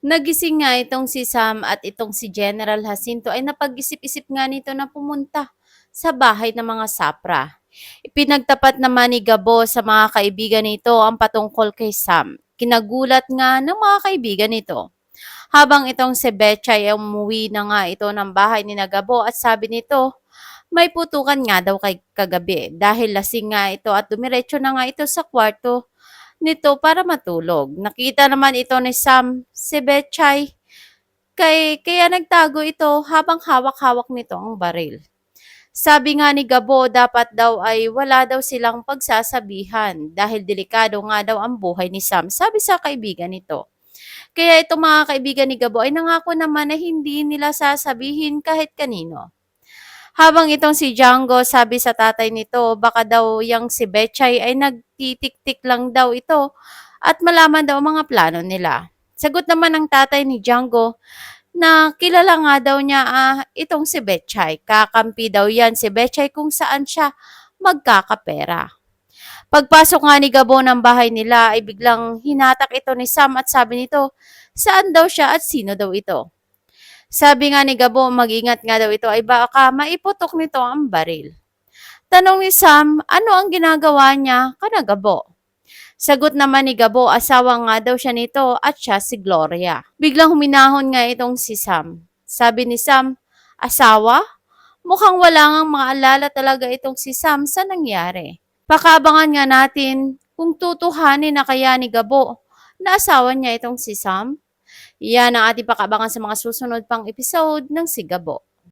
Nagising nga itong si Sam at itong si General Jacinto ay napag-isip-isip nga nito na pumunta sa bahay ng mga sapra. Ipinagtapat naman ni Gabo sa mga kaibigan nito ang patungkol kay Sam. Kinagulat nga ng mga kaibigan nito. Habang itong si Betchay ay umuwi na nga ito ng bahay ni Gabo at sabi nito, may putukan nga daw kay kagabi dahil lasing nga ito at dumiretso na nga ito sa kwarto nito para matulog. Nakita naman ito ni Sam, si Betchay, kaya nagtago ito habang hawak-hawak nito ang baril. Sabi nga ni Gabo, dapat daw ay wala daw silang pagsasabihan dahil delikado nga daw ang buhay ni Sam, sabi sa kaibigan nito. Kaya itong mga kaibigan ni Gabo ay nangako naman na hindi nila sasabihin kahit kanino. Habang itong si Django, sabi sa tatay nito, baka daw yang si Betchay ay nagtitik-tik lang daw ito at malaman daw ang mga plano nila. Sagot naman ng tatay ni Django na kilala nga daw niya itong si Betchay. Kakampi daw yan si Betchay kung saan siya magkakapera. Pagpasok nga ni Gabo ng bahay nila ay biglang hinatak ito ni Sam at sabi nito, saan daw siya at sino daw ito? Sabi nga ni Gabo, mag-ingat nga daw ito ay baka maiputok nito ang baril. Tanong ni Sam, ano ang ginagawa niya kana Gabo? Sagot naman ni Gabo, asawa nga daw siya nito at siya si Gloria. Biglang huminahon nga itong si Sam. Sabi ni Sam, asawa? Mukhang wala ngang maalala talaga itong si Sam sa nangyari. Pakabangan nga natin kung tutuhanin na kaya ni Gabo na asawa niya itong si Sam. Yan ang ating pakabangan sa mga susunod pang episode ng Sigabo.